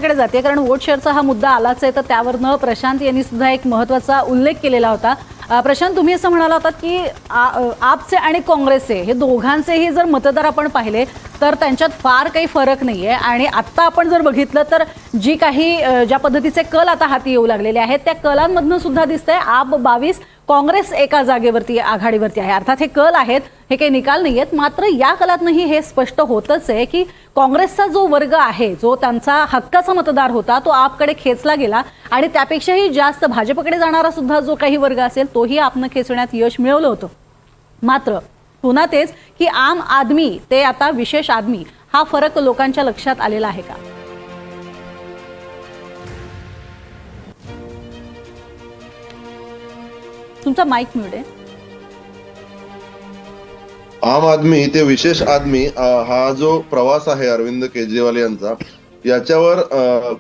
कडे जाते कारण वोट शेअरचा हा मुद्दा आलाच आहे तर त्यावरनं प्रशांत यांनी सुद्धा एक महत्त्वाचा उल्लेख केलेला होता। प्रशांत, तुम्ही असं म्हणाला होतात की आपचे आणि काँग्रेसचे हे दोघांचेही जर मतदार आपण पाहिले तर त्यांच्यात फार काही फरक नाहीये आणि आता आपण जर बघितलं तर जी काही ज्या पद्धतीचे कल आता हाती येऊ लागलेले आहेत त्या कलांमधून सुद्धा दिसतंय आप 22 काँग्रेस एका जागेवरती आघाडीवरती आहे। अर्थात हे कल आहेत, हे काही निकाल नाहीयेत, मात्र या कलातनंही हे स्पष्ट होतच आहे की काँग्रेसचा जो वर्ग आहे, जो त्यांचा हक्काचा मतदार होता, तो आपकडे खेचला गेला आणि त्यापेक्षाही जास्त भाजपकडे जाणारा सुद्धा जो काही वर्ग असेल तोही आपनं खेचण्यात यश मिळवलं होतं। मात्र पुन्हा तेच की आम आदमी ते आता विशेष आदमी हा फरक लोकांच्या लक्षात आलेला आहे का? तुमचा माईक म्यूट आहे। आम आदमी ते विशेष आदमी हा जो प्रवास आहे अरविंद केजरीवाल यांचा, याच्यावर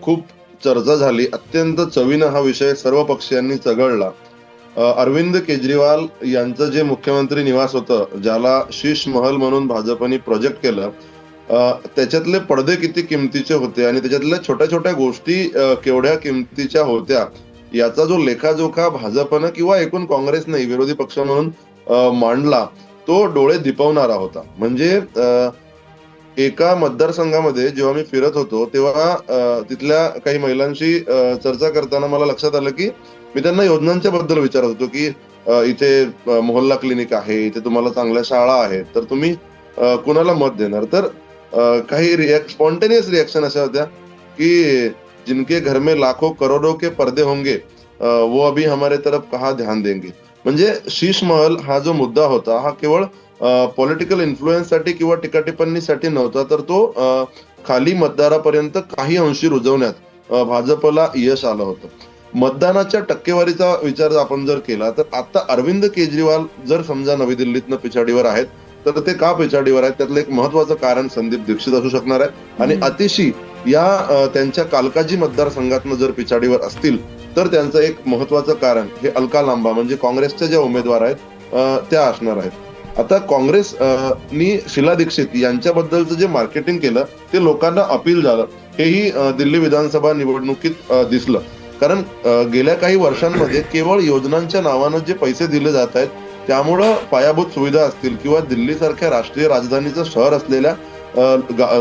खूप चर्चा झाली। अत्यंत चवीनं हा विषय सर्व पक्षीयांनी चघळला। अरविंद केजरीवाल यांचं जे मुख्यमंत्री निवास होतं, ज्याला शीश महल म्हणून भाजपने प्रोजेक्ट केलं, त्याच्यातले पडदे किती किमतीचे होते आणि त्याच्यातल्या छोट्या छोट्या गोष्टी केवढ्या किमतीच्या होत्या, याचा जो लेखाजोखा भाजपनं किंवा एकूण काँग्रेसने विरोधी पक्ष म्हणून मांडला, तो डोळे दिपवणारा होता। म्हणजे एका मतदारसंघामध्ये जेव्हा मी फिरत होतो तेव्हा तिथल्या काही महिलांशी चर्चा करताना मला लक्षात आलं की मी त्यांना योजनांच्या बद्दल विचारत होतो की इथे मोहल्ला क्लिनिक आहे, इथे तुम्हाला चांगल्या शाळा आहेत, तर तुम्ही कुणाला मत देणार? तर काही स्पॉन्टेनियस रिएक्शन अशा होत्या की जिनके घर में लाखों करोड़ों के पर्दे होंगे वो अभी हमारे तरफ कहाँ ध्यान देंगे। म्हणजे शीश महल हा जो मुद्दा होता हा केवळ पॉलिटिकल इन्फ्लुएन्स साठी किंवा टीका टिप्पणीसाठी नव्हता, तर तो खाली मतदारापर्यंत काही अंशी रुजवण्यात भाजपला यश आलं होतं। मतदानाच्या टक्केवारीचा विचार आपण जर केला तर आता अरविंद केजरीवाल जर समजा नवी दिल्लीतनं पिछाडीवर आहेत, तर ते का पिछाडीवर आहेत त्यातलं एक महत्वाचं कारण संदीप दीक्षित असू शकणार आहे आणि अतिशी या त्यांच्या कालकाजी मतदारसंघातनं जर पिछाडीवर असतील तर त्यांचं एक महत्वाचं कारण हे अलका लांबा म्हणजे काँग्रेसच्या ज्या उमेदवार आहेत त्या असणार आहेत। आता काँग्रेस नी शीला दीक्षित यांच्याबद्दलचं जे मार्केटिंग केलं ते लोकांना अपील झालं, हेही दिल्ली विधानसभा निवडणुकीत दिसलं। कारण गेल्या काही वर्षांमध्ये केवळ योजनांच्या नावानं जे पैसे दिले जात आहेत त्यामुळं पायाभूत सुविधा असतील किंवा दिल्ली सारख्या राष्ट्रीय राजधानीचं शहर असलेल्या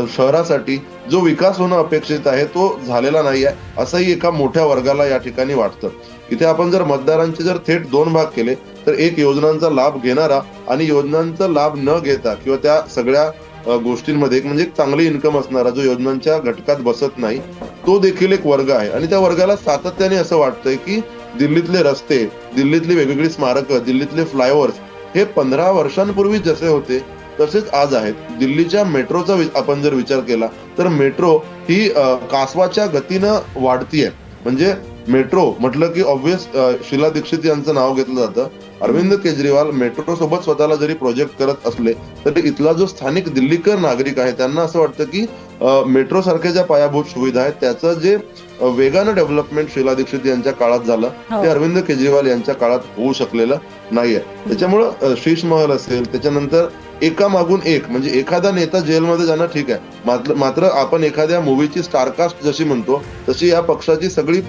शहरासाठी जो विकास होणं अपेक्षित आहे तो झालेला नाही आहे, असंही एका मोठ्या वर्गाला या ठिकाणी वाटतं। इथे आपण जर मतदारांचे जर थेट दोन भाग केले तर एक योजनांचा लाभ घेणारा आणि योजनांचा लाभ न घेता किंवा त्या सगळ्या गोष्टींमध्ये एक म्हणजे चांगली इन्कम असणारा जो योजनांच्या घटकात बसत नाही, तो देखील एक वर्ग आहे आणि त्या वर्गाला सातत्याने असं वाटतंय की दिल्लीतले रस्ते, दिल्लीतली वेगवेगळी स्मारकं, दिल्लीतले फ्लायओव्हर्स हे 15 वर्षांपूर्वी जसे होते तसेच आज आहेत। दिल्लीच्या मेट्रोचा आपण जर विचार केला तर मेट्रो ही कासवाच्या गतीनं वाढतीये। म्हणजे मेट्रो म्हटलं की ऑब्व्हियस शीला दीक्षित यांचं नाव घेतलं जातं। अरविंद केजरीवाल मेट्रो सोबत स्वतःला जरी प्रोजेक्ट करत असले तरी इथला जो स्थानिक दिल्लीकर नागरिक आहे त्यांना असं वाटतं की मेट्रो सारख्या ज्या पायाभूत सुविधा आहेत त्याचं जे वेगानं डेव्हलपमेंट शीला दीक्षित यांच्या काळात झालं ते अरविंद केजरीवाल यांच्या काळात होऊ शकलेलं नाहीये। त्याच्यामुळं शीश महल असेल, त्याच्यानंतर एका मागून एक म्हणजे एखादा नेता जेलमध्ये जाणं ठीक आहे, मात्र आपण एखाद्या मूवीची स्टारकास्ट जशी म्हणतो तशी या पक्षाची सगळी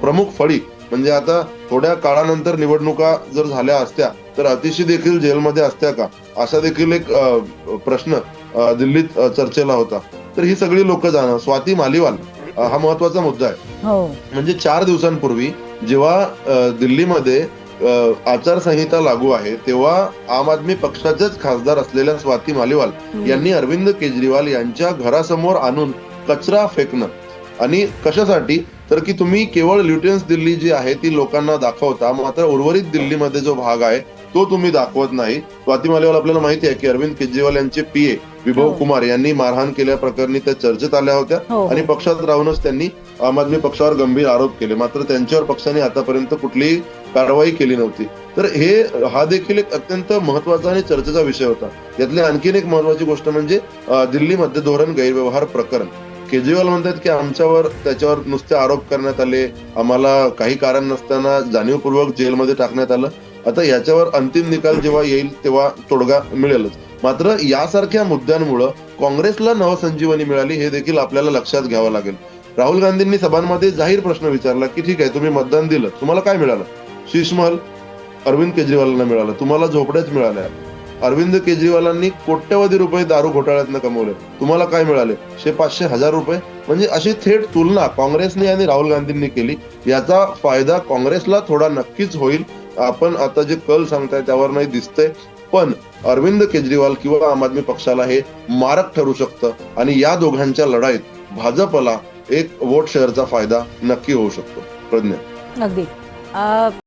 प्रमुख फळी म्हणजे आता थोड्या काळानंतर निवडणुका जर झाल्या असत्या तर अतिशी देखील जेलमध्ये असत्या का, असा देखील एक प्रश्न दिल्लीत चर्चेला होता। तर ही सगळी लोक जाणं, स्वाती मालिवाल हा महत्वाचा मुद्दा आहे। म्हणजे 4 दिवसांपूर्वी जेव्हा दिल्लीमध्ये आचारसंहिता लागू आहे तेव्हा आम आदमी पक्षाचेच खासदार असलेल्या स्वाती मालिवाल यांनी अरविंद केजरीवाल यांच्या घरासमोर आणून कचरा फेकणं आणि कशासाठी तर की तुम्ही केवळ ल्युटन्स दिल्ली जी आहे ती लोकांना दाखवता, मात्र उर्वरित दिल्लीमध्ये जो भाग आहे तो तुम्ही दाखवत नाही। स्वाती मालिवाल आपल्याला माहिती आहे की अरविंद केजरीवाल यांचे पीए विभव कुमार यांनी मारहाण केल्या प्रकरणी त्या चर्चेत आल्या होत्या आणि पक्षात राहूनच त्यांनी आम आदमी पक्षावर गंभीर आरोप केले, मात्र त्यांच्यावर पक्षाने आतापर्यंत कुठलीही कारवाई केली नव्हती। तर हा देखील एक अत्यंत महत्वाचा आणि चर्चेचा विषय होता। यातली आणखीन एक महत्वाची गोष्ट म्हणजे दिल्ली मध्य धोरण गैरव्यवहार प्रकरण। केजरीवाल म्हणतात की आमच्यावर त्याच्यावर नुसते आरोप करण्यात आले, आम्हाला काही कारण नसताना जाणीवपूर्वक जेलमध्ये टाकण्यात आलं। आता याच्यावर अंतिम निकाल जेव्हा येईल तेव्हा तोडगा मिळेलच, मात्र यासारख्या मुद्द्यांमुळे काँग्रेसला नवसंजीवनी मिळाली हे देखील आपल्याला लक्षात घ्यावं लागेल। राहुल गांधींनी सभांमध्ये जाहीर प्रश्न विचारला की ठीक आहे तुम्ही मतदान दिलं, तुम्हाला काय मिळालं? शीशमहल अरविंद केजरीवालांना मिळालं, तुम्हाला झोपड्याच मिळाल्या. अरविंद केजरीवालांनी कोट्यवधी रुपये दारू घोटाळ्यातनं कमवले, तुम्हाला काय मिळाले? 500,000 रुपये. म्हणजे अशी थेट तुलना काँग्रेसने आणि राहुल गांधींनी केली. याचा फायदा काँग्रेसला थोडा नक्कीच होईल. आपण आता जे कल सांगताय त्यावर नाही दिसतंय, पण अरविंद केजरीवाल किंवा आम आदमी पक्षाला हे मारक ठरू शकतं आणि या दोघांच्या लढाईत भाजपला एक वोट शेअरचा फायदा नक्की होऊ शकतो. प्रज्ञा. अगदी